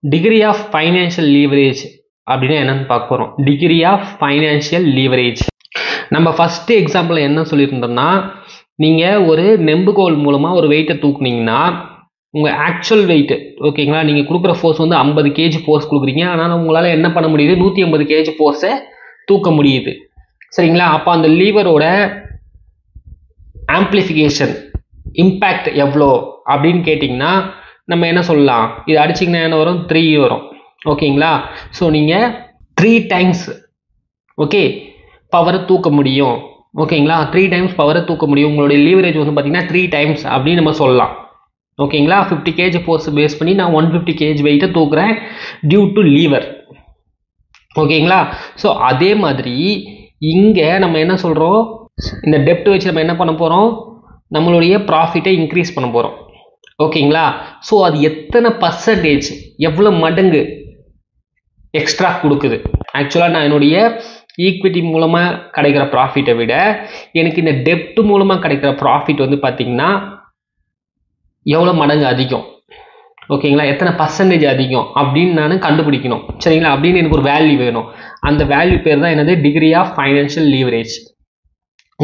Degree of financial leverage அப்படின்னா என்னன்னு பார்க்க போகிறோம். Degree of financial leverage. நம்ம ஃபர்ஸ்ட் எக்ஸாம்பிள் என்ன சொல்லியிருந்தோம்னா, நீங்கள் ஒரு நெம்புகோல் மூலமாக ஒரு வெயிட்டை தூக்குனீங்கன்னா உங்கள் ஆக்சுவல் வெயிட் ஓகேங்களா, நீங்கள் கொடுக்குற ஃபோர்ஸ் வந்து 50 கேஜி ஃபோர்ஸ் கொடுக்குறீங்க. ஆனால் உங்களால் என்ன பண்ண முடியுது, 150 கேஜி ஃபோர்ஸை தூக்க முடியுது. சரிங்களா? அப்போ அந்த லீவரோட ஆம்பிளிஃபிகேஷன் இம்பேக்ட் எவ்வளோ அப்படின்னு கேட்டிங்கன்னா நம்ம என்ன சொல்லலாம், இது அடிச்சிங்கன்னா என்ன வரும், 3 வரும். ஓகேங்களா? ஸோ நீங்கள் 3 டைம்ஸ் ஓகே பவரை தூக்க முடியும். ஓகேங்களா? 3 டைம்ஸ் பவரை தூக்க முடியும். உங்களுடைய லீவரேஜ் வந்து பார்த்தீங்கன்னா 3 டைம்ஸ் அப்படின்னு நம்ம சொல்லலாம். ஓகேங்களா? 50 கேஜி ஃபோர்ஸ் பேஸ் பண்ணி நான் 150 கேஜி வெயிட்டை தூக்குறேன் டியூ டு லீவர். ஓகேங்களா? ஸோ அதே மாதிரி இங்கே நம்ம என்ன சொல்கிறோம், இந்த டெப்ட் வச்சு நம்ம என்ன பண்ண போகிறோம், நம்மளுடைய ப்ராஃபிட்டை இன்க்ரீஸ் பண்ண போகிறோம். ஓகேங்களா? ஸோ அது எத்தனை பர்சன்டேஜ், எவ்வளோ மடங்கு எக்ஸ்ட்ரா கொடுக்குது. ஆக்சுவலாக நான் என்னுடைய ஈக்விட்டி மூலமாக கிடைக்கிற ப்ராஃபிட்டை விட எனக்கு இந்த டெப்ட் மூலமாக கிடைக்கிற ப்ராஃபிட் வந்து பார்த்தீங்கன்னா எவ்வளோ மடங்கு அதிகம். ஓகேங்களா? எத்தனை பர்சன்டேஜ் அதிகம் அப்படின்னு நான் கண்டுபிடிக்கணும். சரிங்களா? அப்படின்னு எனக்கு ஒரு வேல்யூ வேணும். அந்த வேல்யூ பேர் தான் என்னது, degree of financial leverage.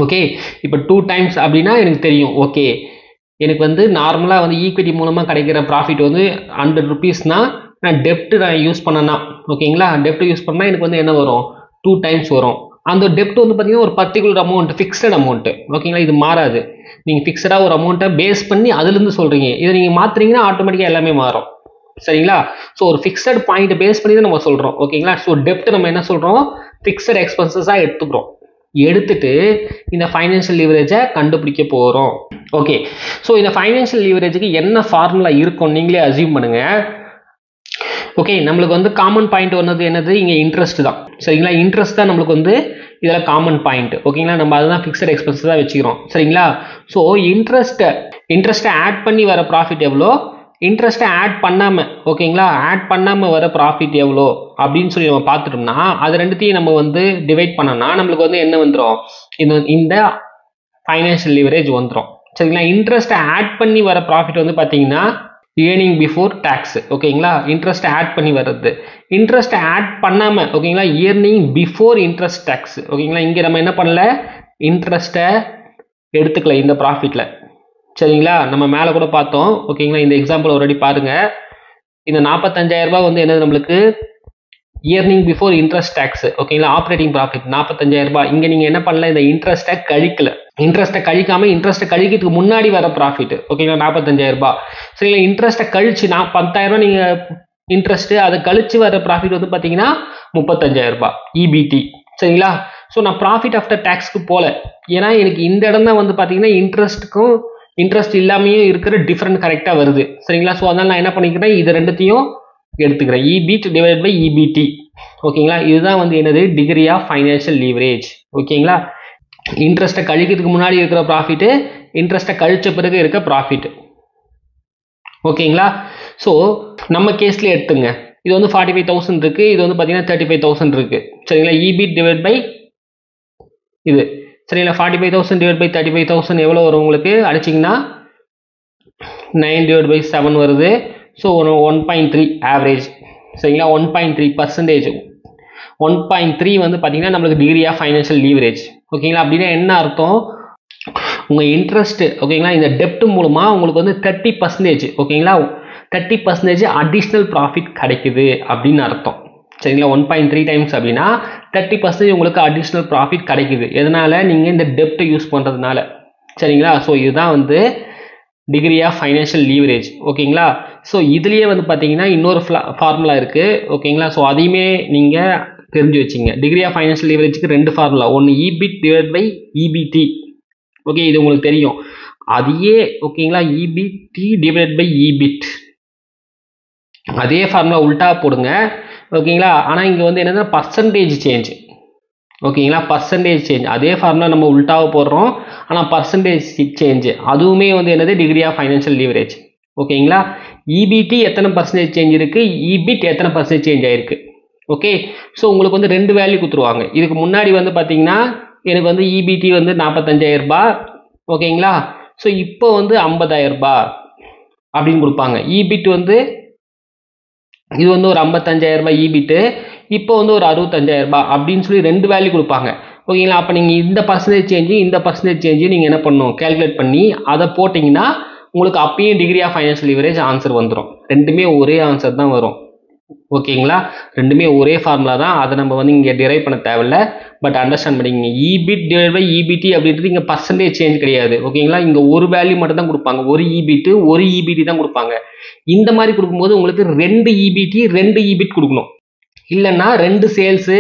Okay, இப்போ 2 டைம்ஸ் அப்படின்னா எனக்கு தெரியும். ஓகே, எனக்கு வந்து நார்மலாக வந்து ஈக்விட்டி மூலமாக கிடைக்கிற ப்ராஃபிட் வந்து 100 ருபீஸ்னா நான் டெப்ட் நான் யூஸ் பண்ணேன்னா, ஓகேங்களா, டெப்ட் யூஸ் பண்ணால் எனக்கு வந்து என்ன வரும், 2 டைம்ஸ் வரும். அந்த டெப்ட் வந்து பார்த்தீங்கன்னா ஒரு பர்டிகுலர் அமௌண்ட், ஃபிக்ஸட் அமௌண்ட்டு. ஓகேங்களா? இது மாறாது. நீங்கள் ஃபிக்ஸடாக ஒரு அமௌண்ட்டை பேஸ் பண்ணி அதுலேருந்து சொல்கிறீங்க. இதை நீங்கள் மாற்றுறீங்கன்னா ஆட்டோமேட்டிக்காக எல்லாமே மாறும். சரிங்களா? ஸோ ஒரு ஃபிக்ஸட் பாயிண்ட் பேஸ் பண்ணி தான் நம்ம சொல்கிறோம். ஓகேங்களா? ஸோ டெப்ட் நம்ம என்ன சொல்கிறோம், ஃபிக்ஸட் எக்ஸ்பென்சஸாக எடுத்துக்கிறோம். எடுத்துட்டு இந்த ஃபைனான்ஷியல் லீவரேஜை கண்டுபிடிக்க போகிறோம். ஓகே, ஸோ இந்த ஃபைனான்ஷியல் லீவரேஜுக்கு என்ன ஃபார்முலா இருக்கும் நீங்களே அசியூம் பண்ணுங்க. ஓகே, நம்மளுக்கு வந்து காமன் பாயிண்ட் வந்தது என்னது, இங்கே இன்ட்ரெஸ்ட் தான். சரிங்களா? இன்ட்ரெஸ்ட் தான் நம்மளுக்கு வந்து இதில் காமன் பாயிண்ட். ஓகேங்களா? நம்ம அதுதான் ஃபிக்ஸட் எக்ஸ்பென்ஸ் தான் வச்சுக்கிறோம். சரிங்களா? ஸோ இன்ட்ரெஸ்ட்டை ஆட் பண்ணி வர ப்ராஃபிட் எவ்வளோ, இன்ட்ரெஸ்ட்டை ஆட் பண்ணாமல், ஓகேங்களா, ஆட் பண்ணாமல் வர ப்ராஃபிட் எவ்வளோ அப்படின்னு சொல்லி நம்ம பார்த்துட்டோம்னா அது ரெண்டுத்தையும் நம்ம வந்து டிவைட் பண்ணோம்னா நம்மளுக்கு வந்து என்ன வந்துடும், இந்த ஃபைனான்ஷியல் லீவரேஜ் வந்துடும். சரிங்களா? இன்ட்ரெஸ்ட்டை ஆட் பண்ணி வர ப்ராஃபிட் வந்து பார்த்தீங்கன்னா ஏர்னிங் பிஃபோர் டேக்ஸ். ஓகேங்களா? இன்ட்ரெஸ்ட்டை ஆட் பண்ணி வர்றது. இன்ட்ரெஸ்ட்டை ஆட் பண்ணாமல், ஓகேங்களா, ஏர்னிங் பிஃபோர் இன்ட்ரெஸ்ட் டேக்ஸ். ஓகேங்களா? இங்கே நம்ம என்ன பண்ணல, இன்ட்ரெஸ்ட்டை எடுத்துக்கல இந்த ப்ராஃபிட்டில். சரிங்களா? நம்ம மேலே கூட பார்த்தோம். ஓகேங்களா? இந்த எக்ஸாம்பிள் ஆல்ரெடி பாருங்கள். இந்த 45,000 ரூபாய் வந்து என்னது நம்மளுக்கு இயர்னிங் பிஃபோர் இன்ட்ரெஸ்ட் டேக்ஸ். ஓகேங்களா? ஆப்ரேட்டிங் ப்ராஃபிட் 45,000 ரூபாய். இங்கே நீங்கள் என்ன பண்ணல, இந்த இன்ட்ரெஸ்ட்டை கழிக்கல. இன்ட்ரெஸ்ட்டை கழிக்காமல் இன்ட்ரெஸ்ட்டை கழிக்கிறதுக்கு முன்னாடி வர ப்ராஃபிட். ஓகேங்களா? 45,000 ரூபாய். சரிங்களா? இன்ட்ரெஸ்ட்டை கழிச்சு 10,000 ரூபாய் நீங்கள் இன்ட்ரெஸ்ட்டு, அதை கழிச்சு வர ப்ராஃபிட் வந்து பார்த்தீங்கன்னா 35,000 ரூபாய் இபிடி. சரிங்களா? ஸோ நான் ப்ராஃபிட் ஆஃப்டர் டேக்ஸ்க்கு போகல. ஏன்னா எனக்கு இந்த இடம் தான் வந்து பார்த்தீங்கன்னா இன்ட்ரெஸ்ட்டுக்கும் இன்ட்ரெஸ்ட் இல்லாமையும் இருக்கிற டிஃப்ரெண்ட் கரெக்டாக வருது. சரிங்களா? ஸோ அதனால் நான் என்ன பண்ணிக்கிறேன், இது ரெண்டுத்தையும் எடுத்துக்கிறேன். இபிட் டிவைட் பை இபிடி. ஓகேங்களா? இதுதான் வந்து என்னது, டிகிரி ஆஃப் ஃபைனான்ஷியல் லீவரேஜ். ஓகேங்களா? இன்ட்ரெஸ்ட்டை கழிக்கிறதுக்கு முன்னாடி இருக்கிற ப்ராஃபிட்டு, இன்ட்ரெஸ்ட்டை கழிச்ச பிறகு இருக்க ப்ராஃபிட். ஓகேங்களா? ஸோ நம்ம கேஸ்ல எடுத்துங்க, இது வந்து 45,000 இருக்குது, இது வந்து பார்த்தீங்கன்னா 35,000 இருக்குது. சரிங்களா? இபிட் டிவைட் பை இது. சரிங்களா? 45,000 டிவைட் பை 35,000 எவ்வளோ வரும் உங்களுக்கு அடிச்சிங்கன்னா 9 டிவைட் பை 7 வருது. ஸோ ஒரு 1.3 ஆவரேஜ். சரிங்களா? 1.3%. 1.3 வந்து பார்த்தீங்கன்னா நம்மளுக்கு டிகிரி ஆஃப் ஃபைனான்ஷியல் லீவரேஜ். ஓகேங்களா? அப்படின்னா என்ன அர்த்தம், உங்கள் இன்ட்ரெஸ்ட்டு, ஓகேங்களா, இந்த டெப்ட் மூலமாக உங்களுக்கு வந்து 30%, ஓகேங்களா, 30% அடிஷ்னல் ப்ராஃபிட் கிடைக்குது அப்படின்னு அர்த்தம். சரிங்களா? 1.3 டைம்ஸ் அப்படின்னா 30% உங்களுக்கு அடிஷ்னல் ப்ராஃபிட் கிடைக்குது. எதனால், நீங்கள் இந்த டெப்ட்டை யூஸ் பண்ணுறதுனால. சரிங்களா? ஸோ இதுதான் வந்து டிகிரி ஆஃப் ஃபைனான்ஷியல் லீவரேஜ். ஓகேங்களா? ஸோ இதுலேயே வந்து பார்த்தீங்கன்னா இன்னொரு ஃபார்முலா இருக்குது. ஓகேங்களா? ஸோ அதையுமே நீங்கள் தெரிஞ்சு வச்சுங்க. டிகிரி ஆஃப் ஃபைனான்ஷியல் லீவரேஜுக்கு 2 ஃபார்முலா, ஒன்று இபிட் டிவைட் பை இபிடி. ஓகே, இது உங்களுக்கு தெரியும். அதையே ஓகேங்களா, இபிடி டிவைட் பை இபிட், அதே ஃபார்முலா உல்டா போடுங்க. ஓகேங்களா? ஆனால் இங்கே வந்து என்னன்னா பர்சன்டேஜ் சேஞ்ச். ஓகேங்களா? பர்சன்டேஜ் சேஞ்ச், அதே ஃபார்முலா நம்ம உல்டாவை போடுறோம், ஆனால் பர்சன்டேஜ் சேஞ்ச் அதுவுமே வந்து என்னது, டிகிரி ஆஃப் ஃபைனான்ஷியல் லீவரேஜ். ஓகேங்களா? இபிடி எத்தனை பர்சன்டேஜ் சேஞ்ச் இருக்குது, இபிட் எத்தனை பர்சன்டேஜ் சேஞ்ச் ஆயிருக்கு. ஓகே, ஸோ உங்களுக்கு வந்து 2 வேல்யூ கொடுத்துருவாங்க. இதுக்கு முன்னாடி வந்து பார்த்தீங்கன்னா எனக்கு வந்து இபிடி வந்து 45,000 ரூபாய். ஓகேங்களா? ஸோ இப்போ வந்து 50,000 ரூபாய் அப்படின்னு கொடுப்பாங்க. இபிட் வந்து இது வந்து ஒரு 55,000 ரூபாய் ஈபிட்டு, இப்போ வந்து ஒரு 65,000 ரூபாய் அப்படின்னு சொல்லி 2 வேல்யூ கொடுப்பாங்க. ஓகேங்களா? அப்போ நீங்கள் இந்த பர்சன்டேஜ் சேஞ்சு இந்த பர்சன்டேஜ் சேஞ்சு நீங்கள் என்ன பண்ணணும், கேல்குலேட் பண்ணி அதை போட்டிங்கன்னா உங்களுக்கு அப்பயும் degree of financial leverage answer வந்துடும். ரெண்டுமே ஒரே ஆன்சர் தான் வரும். ஓகேங்களா? ரெண்டுமே ஒரே ஃபார்முலா தான், அதை நம்ம வந்து இங்கே டிரைவ் பண்ண தேவையில்ல. பட் அண்டர்ஸ்டாண்ட் பண்ணிங்க, இபிட் டிவைட் பை இபிடி அப்படின்றது இங்கே பர்சன்டேஜ் சேஞ்ச் கிடையாது. ஓகேங்களா? இங்கே ஒரு வேல்யூ மட்டும் தான் கொடுப்பாங்க, ஒரு இபிட்டு ஒரு இபிடி தான் கொடுப்பாங்க. இந்த மாதிரி கொடுக்கும்போது உங்களுக்கு 2 இபிடி 2 இபிட் கொடுக்கணும். இல்லைன்னா 2 சேல்ஸு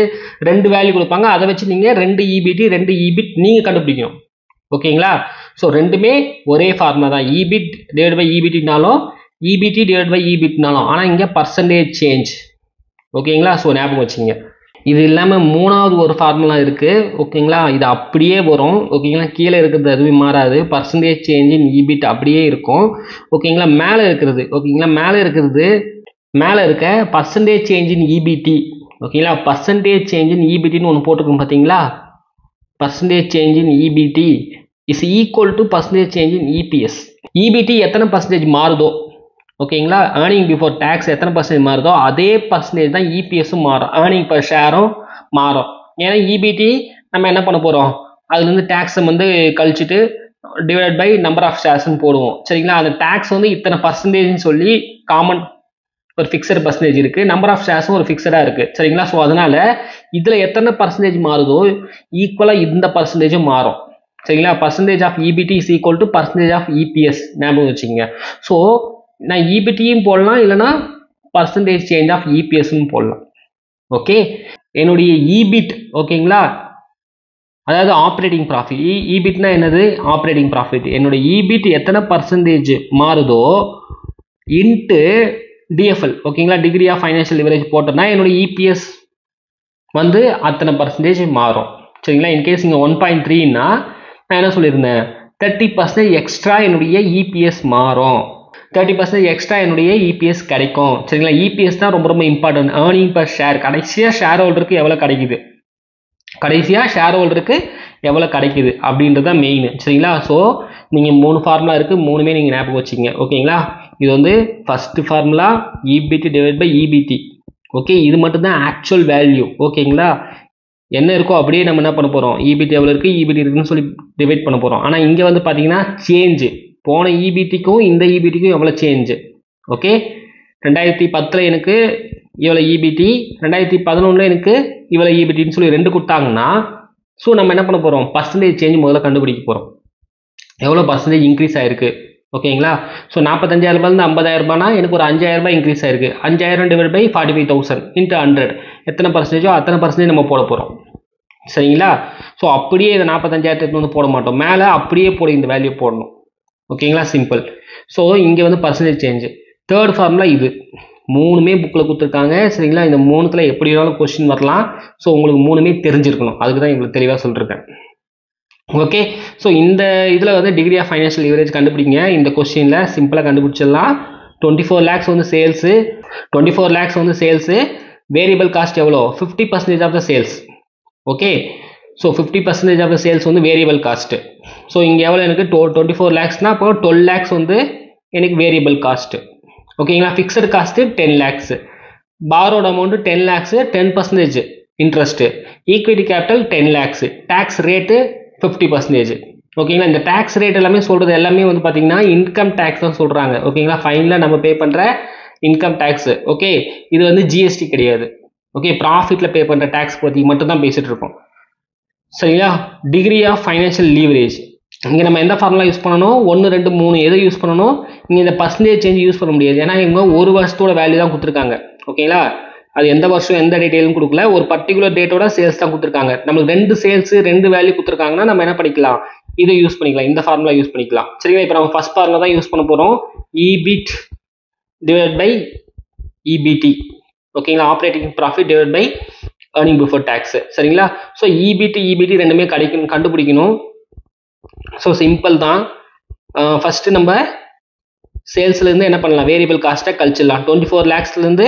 2 வேல்யூ கொடுப்பாங்க, அதை வச்சு நீங்கள் 2 இபிடி 2 இபிட் நீங்கள் கண்டுபிடிக்கணும். ஓகேங்களா? ஸோ ரெண்டுமே ஒரே ஃபார்முலா தான், இபிட் டிவைட் பை இபிடினாலும் இபிடி டிவைட் பை இபிட்னாலும், ஆனால் இங்கே பர்சன்டேஜ் சேஞ்ச். ஓகேங்களா? ஸோ ஞாபகம் வச்சுங்க. இது இல்லாமல் 3வது ஒரு ஃபார்முலா இருக்குது. ஓகேங்களா? இது அப்படியே வரும். ஓகேங்களா? கீழே இருக்கிறது அதுவே மாறாது, பர்சன்டேஜ் சேஞ்ச் இன் இபிட் அப்படியே இருக்கும். ஓகேங்களா? மேலே இருக்கிறது, ஓகேங்களா, மேலே இருக்க பர்சன்டேஜ் சேஞ்ச் இன் இபிடி. ஓகேங்களா? பர்சன்டேஜ் சேஞ்ச் இன் இபிடின்னு ஒன்று போட்டுருக்கோம் பார்த்தீங்களா? Percentage change in EBD is equal to percentage change in EPS. EBD எத்தனை பர்சன்டேஜ் மாறுதோ, ஓகேங்களா, ஏர்னிங் பிஃபோர் டேக்ஸ் எத்தனை பர்சன்டேஜ் மாறுதோ அதே பர்சன்டேஜ் தான் இபிஎஸும் மாறும், ஏர்னிங் பர் ஷேரும் மாறும். ஏன்னா இபிடி நம்ம என்ன பண்ண போகிறோம், அதுலேருந்து டேக்ஸை வந்து கழிச்சிட்டு டிவைட் பை நம்பர் ஆஃப் ஷேர்ஸ்ன்னு போடுவோம். சரிங்களா? அந்த டேக்ஸ் வந்து இத்தனை பர்சன்டேஜ்னு சொல்லி காமன் ஒரு ஃபிக்ஸட் பர்சன்டேஜ் இருக்குது, நம்பர் ஆஃப் ஷேர்ஸும் ஒரு ஃபிக்ஸடாக இருக்குது. சரிங்களா? ஸோ அதனால் இதில் எத்தனை பர்சன்டேஜ் மாறுதோ ஈக்குவலாக இந்த பர்சன்டேஜும் மாறும். சரிங்களா? Percentage of EBT is equal to percentage of EPS ஞாபகம் வச்சுக்கோங்க. ஸோ நான் இபிடியும் போடலாம், இல்லைனா பர்சன்டேஜ் சேஞ்ச் ஆஃப் இபிஎஸ்ன்னு போடலாம். ஓகே, என்னுடைய இபிட், ஓகேங்களா, அதாவது ஆப்ரேட்டிங் ப்ராஃபிட். இபிட்னா என்னது, ஆப்ரேட்டிங் ப்ராஃபிட். என்னுடைய இபிட் எத்தனை பர்சன்டேஜ் மாறுதோ இன்ட்டு டிஎஃப்எல், ஓகேங்களா, டிகிரி ஆஃப் ஃபைனான்ஷியல் லிவரேஜ் போட்டோம்னா என்னுடைய இபிஎஸ் வந்து அத்தனை பர்சன்டேஜ் மாறும். சரிங்களா? இன்கேஸ் இங்கே 1.3ன்னா நான் என்ன சொல்லியிருந்தேன், 30% எக்ஸ்ட்ரா என்னுடைய இபிஎஸ் மாறும், 30% எக்ஸ்ட்ரா என்னுடைய இபிஎஸ் கிடைக்கும். சரிங்களா? இபிஎஸ் தான் ரொம்ப ரொம்ப இம்பார்ட்டன்ட். ஏர்னிங் பர் ஷேர், கடைசியாக ஷேர் ஹோல்டருக்கு எவ்வளோ கிடைக்குது, அப்படின்றது தான் மெயின். சரிங்களா? ஸோ நீங்கள் 3 ஃபார்முலா இருக்குது, 3மே நீங்கள் ஞாபகம் வச்சுக்கோங்க. ஓகேங்களா? இது வந்து first formula EBT divide by EBT. Okay, இது மட்டும்தான் ஆக்சுவல் வேல்யூ. ஓகேங்களா? என்ன இருக்கோ அப்படியே நம்ம என்ன பண்ண போகிறோம், இபிடி எவ்வளோ இருக்குது, இபிடி இருக்குன்னு சொல்லி டிவைட் பண்ண போகிறோம். ஆனால் இங்கே வந்து பார்த்தீங்கன்னா சேஞ்சு, போன இபிடிக்கும் இந்த இபிடிக்கும் எவ்வளோ சேஞ்சு. ஓகே, 2010 எனக்கு இவ்வளோ இபிடி, 2011 எனக்கு இவ்வளோ இபிடின்னு சொல்லி 2 கொடுத்தாங்கன்னா, ஸோ நம்ம என்ன பண்ண போகிறோம், பர்சன்டேஜ் சேஞ்ச் முதல்ல கண்டுபிடிக்க போகிறோம், எவ்வளோ பர்சன்டேஜ் இன்க்ரீஸ் ஆயிருக்கு. ஓகேங்களா? ஸோ 45,000 ரூபாயிலிருந்து 50,000 ரூபாய்னா எனக்கு ஒரு 5,000 ரூபாய் இன்க்ரீஸ் ஆயிருக்கு. 5,000 டிவைட் பை 45,000 இன்ட்டு 100, எத்தனை பர்சன்டேஜோ அத்தனை பர்சன்டேஜ் நம்ம போட போகிறோம். சரிங்களா? ஸோ அப்படியே இதை 45,000 வந்து போட மாட்டோம், மேலே அப்படியே போட இந்த வேல்யூ போடணும். ஓகேங்களா? சிம்பிள். ஸோ இங்கே வந்து பர்சன்டேஜ் சேஞ்சு. தேர்ட் ஃபார்முலா இது, 3மே புக்கில் கொடுத்துருக்காங்க. சரிங்களா? இந்த 3த்தில் எப்படி வேணாலும் கொஸ்டின் வரலாம். ஸோ உங்களுக்கு 3மே தெரிஞ்சிருக்கணும், அதுக்கு தான் உங்களுக்கு தெளிவாக சொல்லியிருக்கேன். ஓகே, ஸோ இந்த இதில் வந்து டிகிரி ஆஃப் ஃபைனான்ஷியல் லிவரேஜ் கண்டுபிடிங்க. இந்த கொஸ்டினில் சிம்பிளாக கண்டுபிடிச்சிடலாம். 24 lakhs வந்து சேல்ஸு, 24 lakhs வந்து சேல்ஸு, வேரியபிள் காஸ்ட் எவ்வளோ, 50% of the sales. Okay, so 50% of the sales வந்து வேரியபிள் காஸ்ட்டு. ஸோ இங்கே எவ்வளோ எனக்கு 24 lakhsனா அப்போ 12 lakhs வந்து எனக்கு வேரியபிள் காஸ்ட்டு. ஓகேங்களா? Fixed cost 10 lakhs, borrowed amount 10 lakhs, 10% interest, equity capital 10 lakhs, tax rate 50%. ஓகேங்களா? இந்த டேக்ஸ் ரேட் எல்லாமே சொல்கிறது எல்லாமே வந்து பார்த்தீங்கன்னா இன்கம் டேக்ஸ் தான் சொல்கிறாங்க. ஓகேங்களா? ஃபைனலாக நம்ம பே பண்ணுற இன்கம் டேக்ஸு. ஓகே, இது வந்து ஜிஎஸ்டி கிடையாது. ஓகே, ப்ராஃபிட்டில் பே பண்ணுற டேக்ஸ் பற்றி மட்டும் தான் பேசிகிட்டு இருக்கோம். சரிங்களா? டிகிரி ஆஃப் ஃபைனான்ஷியல் லீவரேஜ், இங்கே நம்ம எந்த ஃபார்முலா யூஸ் பண்ணணும், 1 2 3 எதை யூஸ் பண்ணணும், இங்கே இந்த பர்சன்டேஜ் சேஞ்ச் யூஸ் பண்ண முடியாது. ஏன்னா இவங்க ஒரு வருஷத்தோட வேல்யூ தான் கொடுத்துருக்காங்க. ஓகேங்களா? அது எந்த வருஷம் எந்த டீட்டெயிலும் கொடுக்கல, ஒரு பர்டிகுலர் டேட்டோட சேல்ஸ் தான் கொடுத்துருக்காங்க. நம்மளுக்கு 2 சேல்ஸ் 2 வேல்யூ கொடுத்துருக்காங்கன்னா நம்ம என்ன பண்ணிக்கலாம், இதை யூஸ் பண்ணிக்கலாம், இந்த ஃபார்முலா யூஸ் பண்ணிக்கலாம். சரிங்களா? இப்போ நம்ம ஃபர்ஸ்ட் ஃபார்முலா தான் யூஸ் பண்ண போகிறோம், இபிட் டிவைட் பை இபிடி. ஓகேங்களா? Operating profit divide by earning before tax. சரிங்களா? ஸோ இபிடி ரெண்டுமே கண்டுபிடிக்கணும். ஸோ சிம்பிள் தான். ஃபஸ்ட்டு நம்ம சேல்ஸ்லேருந்து என்ன பண்ணலாம், வேரியபிள் காஸ்ட்டை கழிச்சிடலாம். 24 lakhsலேருந்து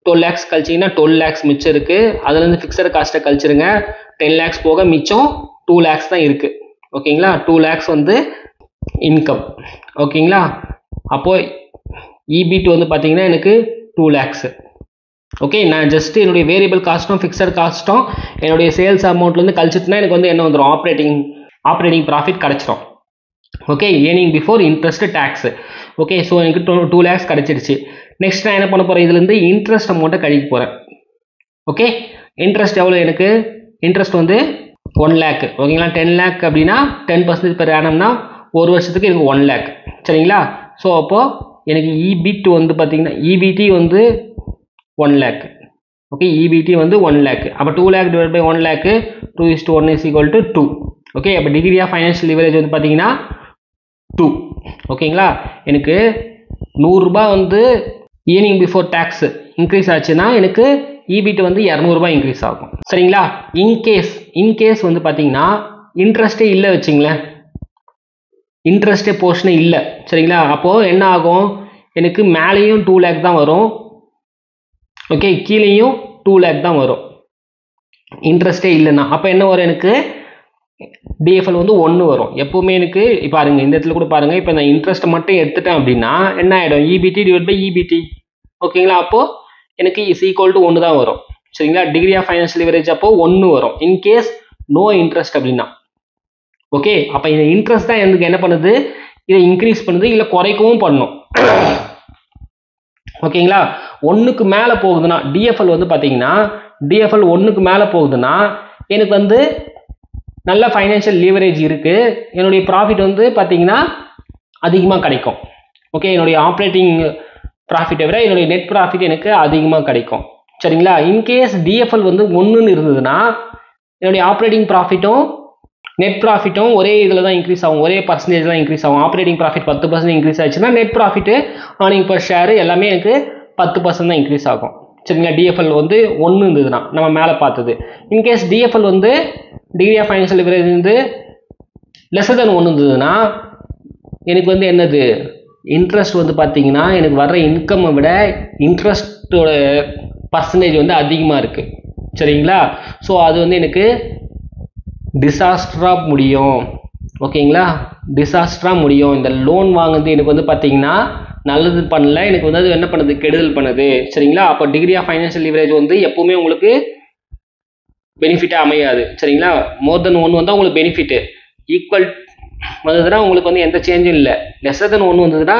12 lakhs கழிச்சிங்கன்னா 12 lakhs மிச்சம் இருக்குது. அதுலேருந்து ஃபிக்ஸட் காஸ்ட்டை கழிச்சிருங்க, 10 lakhs போக மிச்சம் 2 lakhs தான் இருக்குது. ஓகேங்களா? 2 lakhs வந்து இன்கம். ஓகேங்களா? அப்போது இபிட் வந்து பார்த்தீங்கன்னா எனக்கு 2 lakhs. ஓகே, நான் ஜஸ்ட் என்னுடைய வேரியபிள் காஸ்ட்டும் ஃபிக்ஸட் காஸ்ட்டும் என்னுடைய சேல்ஸ் அமௌண்ட்லேருந்து கழிச்சிட்டுனா எனக்கு வந்து என்ன வந்துடும், ஆப்ரேட்டிங் ப்ராஃபிட் கிடச்சிடும். Okay, earning before interest tax. Okay, so எனக்கு 2 lakhs கிடச்சிருச்சு. நெக்ஸ்ட் நான் என்ன பண்ண போகிறேன், இதுலேருந்து இன்ட்ரெஸ்ட் அமௌண்ட்டை கழிக்க போகிறேன். ஓகே, இன்ட்ரெஸ்ட் எவ்வளோ, எனக்கு இன்ட்ரெஸ்ட் வந்து 1 lakh. ஓகேங்களா, 10 lakh அப்படின்னா 10% பெர் ஆனம்னா ஒரு வருஷத்துக்கு எனக்கு 1 lakh. சரிங்களா, ஸோ அப்போது எனக்கு EBIT வந்து பார்த்தீங்கன்னா EBT வந்து 1 lakh. ஓகே, EBT வந்து 1 lakh. அப்போ 2 lakh divide by 1 lakh 2:1 is equal to 2. Okay, அப்போ டிகிரி ஆஃப் ஃபைனான்ஷியல் லிவரேஜ் வந்து பார்த்தீங்கன்னா 2. ஓகேங்களா, எனக்கு 100 ரூபாய் வந்து ஏர்னிங் பிஃபோர் டேக்ஸ் இன்க்ரீஸ் ஆச்சுன்னா எனக்கு EBIT வந்து 200 ரூபாய் இன்க்ரீஸ் ஆகும். சரிங்களா, இன்கேஸ் வந்து பார்த்தீங்கன்னா இன்ட்ரெஸ்டே இல்லை வச்சுங்களேன், இன்ட்ரெஸ்டே போர்ஷனே இல்லை. சரிங்களா, அப்போது என்ன ஆகும், எனக்கு மேலேயும் 2 lakh தான் வரும். ஓகே, கீழேயும் 2 lakh தான் வரும் இன்ட்ரெஸ்டே இல்லைன்னா. அப்போ என்ன வரும், எனக்கு டிஎஃப்எல் வந்து 1 வரும். எப்போவுமே எனக்கு பாருங்க, இந்த இடத்துல கூட பாருங்க, இப்போ நான் இன்ட்ரெஸ்ட் மட்டும் எடுத்துட்டேன் அப்படின்னா என்ன ஆகிடும், EBT டிவைட் பை EBT. ஓகேங்களா, அப்போது எனக்கு இஸ் ஈக்குவல் டு 1 தான் வரும். சரிங்களா, டிகிரி ஆஃப் ஃபைனான்ஷியல் லிவரேஜ் அப்போது 1 வரும் இன்கேஸ் நோ இன்ட்ரெஸ்ட் அப்படின்னா. ஓகே, அப்போ இந்த இன்ட்ரெஸ்ட் தான் எனக்கு என்ன பண்ணுது, இதை இன்க்ரீஸ் பண்ணுது, இல்லை குறைக்கவும் பண்ணும். ஓகேங்களா, 1க்கு மேலே போகுதுன்னா டிஎஃப்எல் வந்து பார்த்தீங்கன்னா டிஎஃப்எல் 1க்கு மேலே போகுதுன்னா எனக்கு வந்து நல்ல ஃபைனான்ஷியல் லீவரேஜ் இருக்குது, என்னுடைய ப்ராஃபிட் வந்து பார்த்தீங்கன்னா அதிகமாக கிடைக்கும். ஓகே, என்னுடைய ஆப்ரேட்டிங் ப்ராஃபிட்டை விட என்னுடைய நெட் ப்ராஃபிட் எனக்கு அதிகமாக கிடைக்கும். சரிங்களா, இன்கேஸ் டிஎஃப்எல் வந்து 1ன்னு இருந்ததுன்னா என்னுடைய ஆப்ரேட்டிங் ப்ராஃபிட்டும் நெட் ப்ராஃபிட்டும் ஒரே இதில் தான் இன்க்ரீஸ் ஆகும், ஒரே பர்சன்டேஜ் தான் இன்க்ரீஸ் ஆகும். ஆப்ரேட்டிங் ப்ராஃபிட் 10% இன்க்ரீஸ் ஆச்சுன்னா net profit earning per share எல்லாமே எனக்கு 10% தான் இன்க்ரீஸ் ஆகும். சரிங்களா, டிஎஃப்எல் வந்து 1 இருந்ததுன்னா நம்ம மேலே பார்த்தது. இன்கேஸ் டிஎஃப்எல் வந்து டிகிரி ஆஃப் ஃபைனான்ஷியல் லிவரேஜ் வந்து லெஸ்ஸர் தென் 1 இருந்ததுன்னா எனக்கு வந்து என்னது, இன்ட்ரெஸ்ட் வந்து பார்த்தீங்கன்னா எனக்கு வர்ற இன்கம்மை விட இன்ட்ரெஸ்ட்டோட பர்சன்டேஜ் வந்து அதிகமாக இருக்குது. சரிங்களா, ஸோ அது வந்து எனக்கு டிசாஸ்டராக முடியும். ஓகேங்களா, டிசாஸ்டராக முடியும். இந்த லோன் வாங்குறது எனக்கு வந்து பார்த்தீங்கன்னா நல்லது பண்ணல, எனக்கு வந்து அது என்ன பண்ணுது, கெடுதல் பண்ணுது. சரிங்களா, அப்போ டிகிரி ஆஃப் ஃபைனான்ஷியல் லிவரேஜ் வந்து எப்பவுமே உங்களுக்கு பெனிஃபிட்டாக அமையாது. சரிங்களா, மோர் தென் 1 வந்தால் உங்களுக்கு பெனிஃபிட்டு, ஈக்குவல் வந்ததுன்னா உங்களுக்கு வந்து எந்த சேஞ்சும் இல்லை. லெஸ்ஸர் தென் 1 வந்ததுன்னா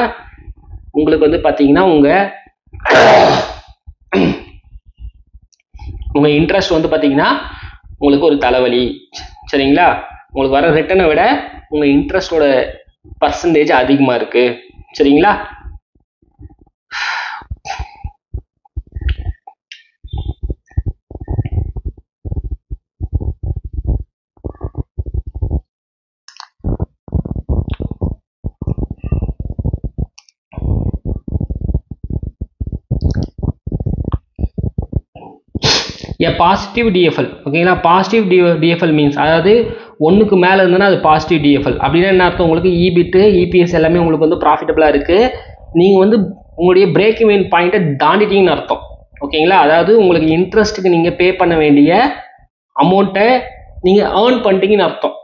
உங்களுக்கு வந்து பார்த்தீங்கன்னா உங்கள் இன்ட்ரெஸ்ட் வந்து பார்த்தீங்கன்னா உங்களுக்கு ஒரு தலைவலி. சரிங்களா, உங்களுக்கு வர ரிட்டர்னை விட உங்கள் இன்ட்ரெஸ்டோட பர்சன்டேஜ் அதிகமாக இருக்குது. சரிங்களா, பாசிட்டிவ் டிஎஃப்எல். ஓகேங்களா, பாசிட்டிவ் டிஎஃப்எல் மீன்ஸ் அதாவது 1க்கு மேலே இருந்ததுன்னா அது பாசிட்டிவ் டிஎஃப்எல். அப்படின்னா என்ன அர்த்தம், உங்களுக்கு EBIT EPS எல்லாமே உங்களுக்கு வந்து ப்ராஃபிட்டபுளாக இருக்குது, நீங்கள் வந்து உங்களுடைய பிரேக் இவன் பாயிண்ட்டை தாண்டிட்டீங்கன்னு அர்த்தம். ஓகேங்களா, அதாவது உங்களுக்கு இன்ட்ரெஸ்ட்டுக்கு நீங்கள் பே பண்ண வேண்டிய அமௌண்ட்டை நீங்கள் ஏர்ன் பண்ணிட்டீங்கன்னு அர்த்தம்.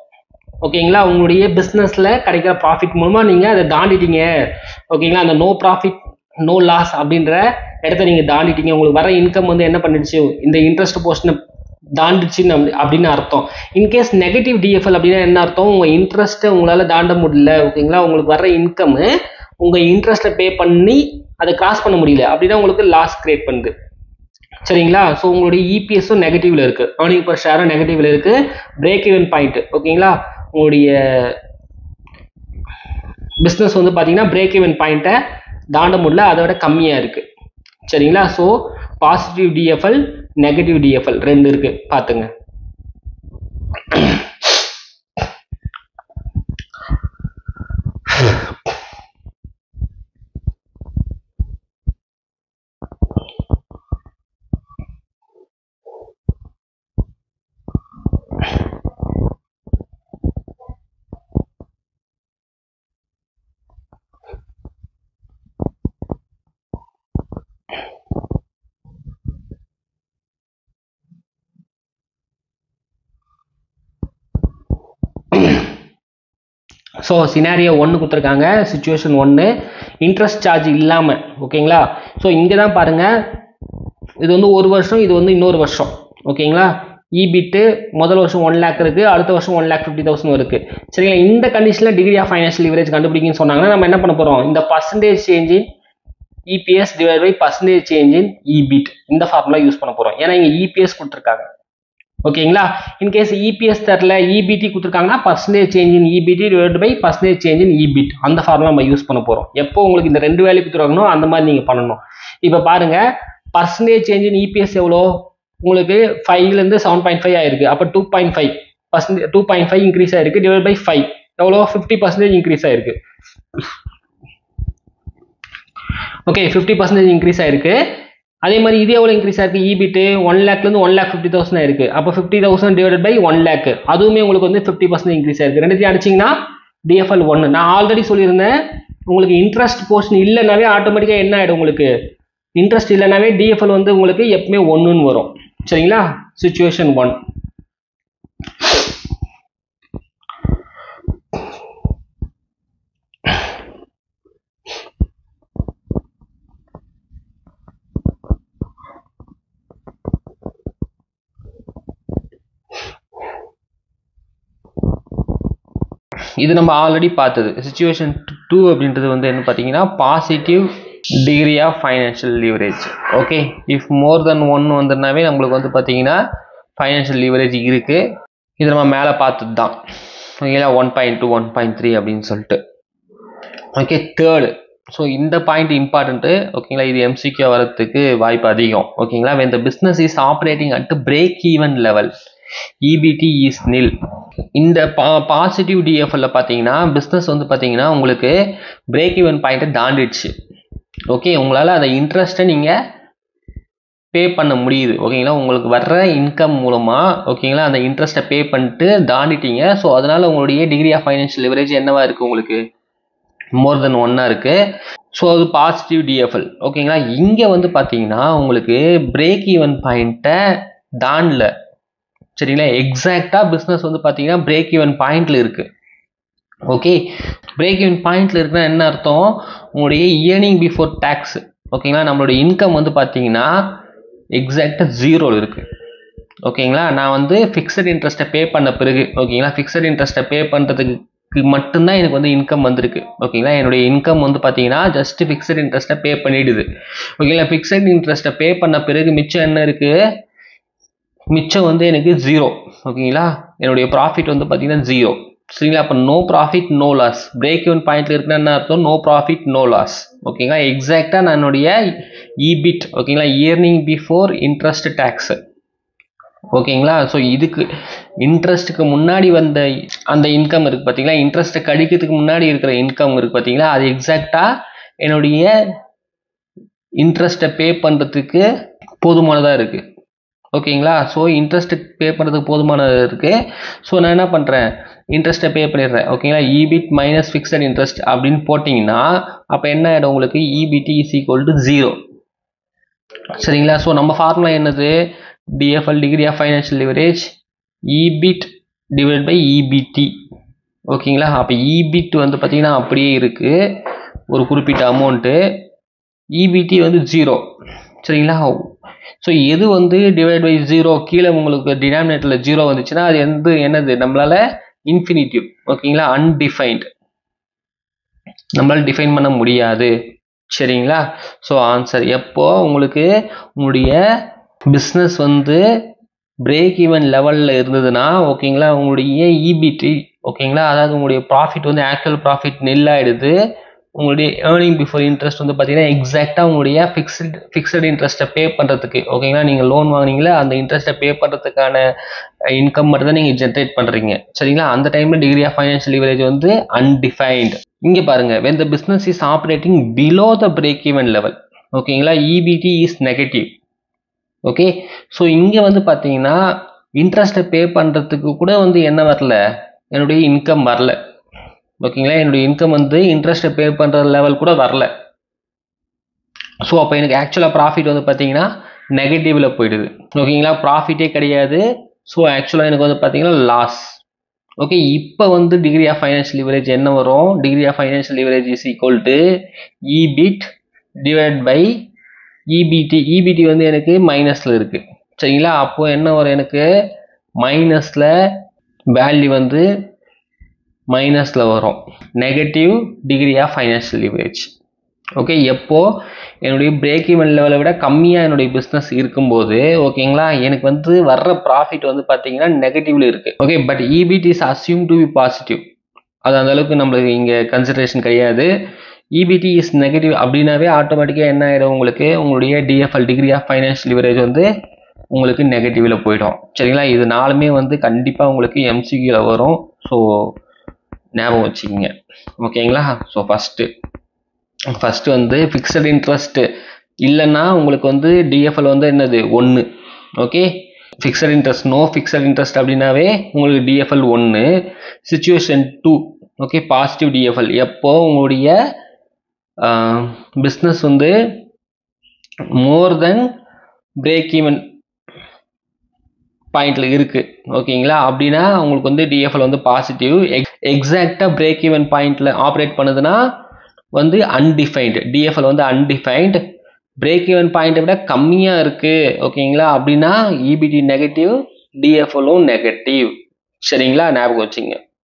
ஓகேங்களா, உங்களுடைய பிஸ்னஸில் கிடைக்கிற ப்ராஃபிட் மூலமாக நீங்கள் அதை தாண்டிட்டீங்க. ஓகேங்களா, அந்த நோ ப்ராஃபிட் நோ லாஸ் அப்படின்ற இடத்த நீங்கள் தாண்டிட்டீங்க. உங்களுக்கு வர இன்கம் வந்து என்ன பண்ணிடுச்சு, இந்த இன்ட்ரெஸ்ட் போர்ஷனை தாண்டிச்சுன்னு அப்படின்னு அர்த்தம். இன்கேஸ் நெகட்டிவ் டிஎஃப்எல் அப்படின்னா என்ன அர்த்தம், உங்கள் இன்ட்ரெஸ்ட்டை உங்களால் தாண்ட முடியல. ஓகேங்களா, உங்களுக்கு வர இன்கம்மு உங்கள் இன்ட்ரெஸ்ட்டை பே பண்ணி அதை கிராஸ் பண்ண முடியல அப்படின்னா உங்களுக்கு லாஸ் கிரியேட் பண்ணுது. சரிங்களா, ஸோ உங்களுடைய EPSம் நெகட்டிவ்ல இருக்குது, ஏர்னிங் பர் ஷேரும் நெகட்டிவ்ல இருக்குது, பிரேக் ஈவன் பாயிண்ட். ஓகேங்களா, உங்களுடைய பிஸ்னஸ் வந்து பார்த்தீங்கன்னா பிரேக் ஈவன் பாயிண்ட்டை தாண்ட முடியல, அதை விட கம்மியாக இருக்குது. சரிங்களா, so positive TfL negative TfL 2 இருக்குது, பார்த்துங்க. ஸோ சினாரியோ 1 கொடுத்துருக்காங்க, சிச்சுவேஷன் 1, இன்ட்ரெஸ்ட் சார்ஜ் இல்லாமல். ஓகேங்களா, ஸோ இங்கே தான் பாருங்கள், இது வந்து ஒரு வருஷம், இது வந்து இன்னொரு வருஷம். ஓகேங்களா? EBIT முதல் வருஷம் 1 lakh இருக்கு, அடுத்த வருஷம் 1,50,000 இருக்கு. சரிங்களா? இந்த கண்டிஷன்ல டிகிரி ஆஃப் ஃபைனான்ஷியல் லிவரேஜ் கண்டுபிடிக்கணும்னு சொன்னாங்கன்னா நம்ம என்ன பண்ண போறோம்? இந்த percentage change in EPS divide by percentage change in EBIT இந்த ஃபார்முலா யூஸ் பண்ண போறோம். ஏன்னா இங்க EPS கொடுத்துருக்காங்க. ஓகேங்களா? இன்கேஸ் EPS தரல, EBT கொடுத்துருக்காங்கன்னா percentage change in EBT divide by percentage change in EBIT அந்த ஃபார்முலா நம்ம யூஸ் பண்ண போறோம். எப்போ உங்களுக்கு இந்த ரெண்டு வேல்யூ கொடுத்துருவாங்களோ அந்த மாதிரி நீங்க பண்ணணும். இப்போ பாருங்க, பர்சன்டேஜ் சேஞ்ச் இன் EPS எவ்வளோ? உங்களுக்கு 5ல இருந்து 7.5 ஆயிருக்கு. அப்போ 2.5 இன்க்ரீஸ் ஆயிருக்கு டிவைட் பை 5 எவ்வளோ? 50% இன்க்ரீஸ் ஆயிருக்கு. ஓகே, 50% இன்க்ரீஸ் ஆயிருக்கு. அதே மாதிரி இது எவ்வளோ இன்க்ரீஸ் ஆயிருக்கு? EBIT 1 lakh இருந்து 1,50,000 ஆயிருக்கு. அப்போ 50,000 டிவைட் பை 1 lakh அதுவுமே உங்களுக்கு வந்து 50% இன்க்ரீஸ் ஆயிருக்கு. ரெண்டுத்தையும் அடிச்சிங்கன்னா DFL 1. நான் ஆல்ரெடி சொல்லியிருந்தேன், உங்களுக்கு இன்ட்ரெஸ்ட் போர்ஷன் இல்லைனாவே ஆட்டோமேட்டிக்காக என்ன ஆகிடும்? உங்களுக்கு இன்ட்ரெஸ்ட் இல்லைனாவே DFL வந்து உங்களுக்கு எப்பவுமே 1ன்னு வரும். சரிங்களா? சிச்சுவேஷன் 1. இது நம்ம ஆல்ரெடி பார்த்தது. சிச்சுவேஷன் 2 அப்படின்றது வந்து என்ன பார்த்தீங்கன்னா positive degree of financial leverage. Okay, if more then 1 வந்துனாவே நம்மளுக்கு வந்து பார்த்தீங்கன்னா ஃபைனான்ஷியல் லிவரேஜ் இருக்கு. இது நம்ம மேலே பார்த்தது தான். ஓகேங்களா? 1.2 1.3 அப்படின்னு சொல்லிட்டு. Okay, third. ஸோ இந்த பாயிண்ட் இம்பார்ட்டன்ட்டு. ஓகேங்களா? இது MCQ வரதுக்கு வாய்ப்பு அதிகம். ஓகேங்களா? when the business is operating at break even level EBT is nil. இந்த பாசிட்டிவ் DFL பார்த்தீங்கன்னா பிஸ்னஸ் வந்து பார்த்தீங்கன்னா உங்களுக்கு பிரேக் ஈவன் பாயிண்ட்டை தாண்டிடுச்சு. ஓகே, உங்களால் அந்த இன்ட்ரெஸ்ட்டை நீங்கள் பே பண்ண முடியுது. ஓகேங்களா? உங்களுக்கு வர்ற இன்கம் மூலமாக ஓகேங்களா அந்த இன்ட்ரெஸ்ட்டை பே பண்ணிட்டு தாண்டிட்டீங்க. ஸோ அதனால் உங்களுடைய டிகிரி ஆஃப் ஃபைனான்ஷியல் லிவரேஜ் என்னவா இருக்குது? உங்களுக்கு மோர் தென் 1 இருக்குது. ஸோ அது பாசிட்டிவ் DFL. ஓகேங்களா? இங்கே வந்து பார்த்தீங்கன்னா உங்களுக்கு பிரேக் ஈவன் பாயிண்ட்டை தாண்டல. சரிங்களா? எக்ஸாக்டா பிஸ்னஸ் வந்து பார்த்தீங்கன்னா பிரேக் ஈவன் பாயிண்ட்ல இருக்கு. ஓகே, பிரேக் ஈவன் பாயிண்ட்ல இருக்குன்னா என்ன அர்த்தம்? உங்களுடைய இயர்னிங் பிஃபோர் டேக்ஸ் ஓகேங்களா நம்மளுடைய இன்கம் வந்து பார்த்தீங்கன்னா எக்ஸாக்டா 0 இருக்கு. ஓகேங்களா? நான் வந்து ஃபிக்ஸட் இன்ட்ரெஸ்ட்டை பே பண்ண பிறகு ஓகேங்களா ஃபிக்ஸட் இன்ட்ரெஸ்ட்டை பே பண்ணுறதுக்கு மட்டும்தான் எனக்கு வந்து இன்கம் வந்திருக்கு. ஓகேங்களா? என்னுடைய இன்கம் வந்து பார்த்தீங்கன்னா ஜஸ்ட் ஃபிக்ஸட் இன்ட்ரெஸ்ட்டை பே பண்ணிடுது. ஓகேங்களா? ஃபிக்ஸட் இன்ட்ரெஸ்ட்டை பே பண்ண பிறகு மிச்சம் என்ன இருக்கு? மிச்சம் வந்து எனக்கு 0. ஓகேங்களா? என்னுடைய ப்ராஃபிட் வந்து பார்த்தீங்கன்னா 0. சரிங்களா? அப்போ no profit no loss. Break even பாயிண்ட்ல இருக்குன்னா என்ன அர்த்தம்? No profit no loss. ஓகேங்களா? எக்ஸாக்டாக நான் என்னுடைய EBIT ஓகேங்களா இயர்னிங் பிஃபோர் இன்ட்ரெஸ்ட் டேக்ஸ். ஓகேங்களா? ஸோ இதுக்கு இன்ட்ரெஸ்ட்டுக்கு முன்னாடி வந்த அந்த இன்கம் இருக்குது பார்த்தீங்களா, இன்ட்ரெஸ்ட்டை கழிக்கிறதுக்கு முன்னாடி இருக்கிற இன்கம் இருக்குது பார்த்தீங்களா, அது எக்ஸாக்டாக என்னுடைய இன்ட்ரெஸ்ட்டை பே பண்ணுறதுக்கு போதுமானதாக இருக்குது. ஓகேங்களா? ஸோ இன்ட்ரெஸ்ட்டு பே பண்ணுறதுக்கு போதுமானது இருக்குது. ஸோ நான் என்ன பண்ணுறேன்? இன்ட்ரெஸ்ட்டை பே பண்ணிடுறேன். ஓகேங்களா? EBIT மைனஸ் ஃபிக்ஸட் இன்ட்ரெஸ்ட் அப்படின்னு போட்டிங்கன்னா அப்போ என்ன ஆகிடும்? உங்களுக்கு EBT இஸ் ஈக்குவல் டு 0. சரிங்களா? ஸோ நம்ம ஃபார்முலா என்னது? DFL degree of financial leverage EBIT divide by EBT. ஓகேங்களா? அப்போ EBIT வந்து பார்த்தீங்கன்னா அப்படியே இருக்குது ஒரு குறிப்பிட்ட அமௌண்ட்டு, EBT வந்து 0. சரிங்களா? ஸோ எது வந்து டிவைட் பை 0 கீழே உங்களுக்கு டினாமினேட்டரில் 0 வந்துச்சுன்னா அது வந்து என்னது? நம்மளால இன்ஃபினிட்டிவ். ஓகேங்களா? அன்டிஃபைன்ட், நம்மளால டிஃபைன் பண்ண முடியாது. சரிங்களா? ஸோ ஆன்சர் எப்போ உங்களுக்கு உங்களுடைய பிஸ்னஸ் வந்து பிரேக் ஈவன் லெவலில் இருந்ததுன்னா ஓகேங்களா உங்களுடைய EBT ஓகேங்களா அதாவது உங்களுடைய ப்ராஃபிட் வந்து ஆக்சுவல் ப்ராஃபிட் நெல் ஆகிடுது. உங்களுடைய ஏர்னிங் பிஃபோர் இன்ட்ரெஸ்ட் வந்து பார்த்தீங்கன்னா எக்ஸாக்டாக உங்களுடைய ஃபிக்ஸட் இன்ட்ரெஸ்ட்டை பே பண்ணுறதுக்கு ஓகேங்களா நீங்கள் லோன் வாங்கினீங்களா அந்த இன்ட்ரெஸ்ட்டை பே பண்ணுறதுக்கான இன்கம் மட்டும் தான் நீங்கள் ஜென்ரேட் பண்ணுறீங்க. சரிங்களா? அந்த டைமில் டிகிரி ஆஃப் ஃபைனான்ஷியல் லிவரேஜ் வந்து அன்டிஃபைன்ட். இங்கே பாருங்கள், when the business is operating below the break even level ஓகேங்களா EBT is negative. Okay, so இங்கே வந்து பார்த்தீங்கன்னா இன்ட்ரெஸ்ட்டை பே பண்ணுறதுக்கு கூட வந்து என்ன வரல? என்னுடைய இன்கம் வரல. ஓகேங்களா? என்னுடைய இன்கம் வந்து இன்ட்ரெஸ்ட்டை பே பண்ணுற லெவல் கூட வரல. ஸோ அப்போ எனக்கு ஆக்சுவலாக ப்ராஃபிட் வந்து பார்த்தீங்கன்னா நெகட்டிவில் போயிடுது. ஓகேங்களா? ப்ராஃபிட்டே கிடையாது. ஸோ ஆக்சுவலாக எனக்கு வந்து பார்த்தீங்கன்னா லாஸ். ஓகே, இப்போ வந்து டிகிரி ஆஃப் ஃபைனான்ஷியல் லிவரேஜ் என்ன வரும்? Degree of financial leverage is equal to EBIT divide by EBT வந்து எனக்கு மைனஸில் இருக்குது சரிங்களா. அப்போது என்ன வரும், எனக்கு மைனஸில் வேல்யூ வந்து மைனஸில் வரும். Negative degree of financial leverage. Okay, எப்போ என்னுடைய பிரேக் ஈவன் லெவலை விட கம்மியாக என்னுடைய பிஸ்னஸ் இருக்கும்போது ஓகேங்களா, எனக்கு வந்து வர்ற ப்ராஃபிட் வந்து பார்த்தீங்கன்னா நெகட்டிவ்ல இருக்குது. Okay, but EBT is assume to be positive. அது அந்த அளவுக்கு நம்மளுக்கு இங்கே கன்சிடரேஷன் கிடையாது. இபிடி இஸ் நெகட்டிவ் அப்படின்னாவே ஆட்டோமேட்டிக்காக என்ன ஆகிடும், உங்களுக்கு உங்களுடைய DFL degree of financial leverage வந்து உங்களுக்கு நெகட்டிவில் போயிடும் சரிங்களா. இது நாலுமே வந்து கண்டிப்பாக உங்களுக்கு எம்சிக்யூவில் வரும். ஸோ ஞாபகம் வச்சுக்கிங்க ஓகேங்களா. ஸோ ஃபஸ்ட்டு வந்து ஃபிக்ஸட் இன்ட்ரெஸ்ட் இல்லைன்னா உங்களுக்கு வந்து டிஎஃப்எல் வந்து என்னது 1. Okay, fixed interest no fixed interest அப்படின்னாவே உங்களுக்கு DFL 1. Situation 2 okay, positive DFL எப்போ உங்களுடைய பிஸ்னஸ் வந்து மோர் தென் பிரேக் ஈவன் பாயிண்டில் இருக்குது ஓகேங்களா. அப்படின்னா உங்களுக்கு வந்து டிஎஃப்எல் வந்து பாசிட்டிவ். எக்ஸாக்டாக பிரேக் ஈவன் பாயிண்டில் ஆப்ரேட் பண்ணுதுன்னா வந்து அன்டிஃபைன்டு, டிஎஃப்எல் வந்து அன்டிஃபைன்டு. பிரேக் ஈவன் பாயிண்ட்டை விட கம்மியாக இருக்குது ஓகேங்களா அப்படின்னா இபிடி நெகட்டிவ், டிஎஃப்எல்லும் நெகட்டிவ் சரிங்களா. ஞாபகம் வச்சுங்க.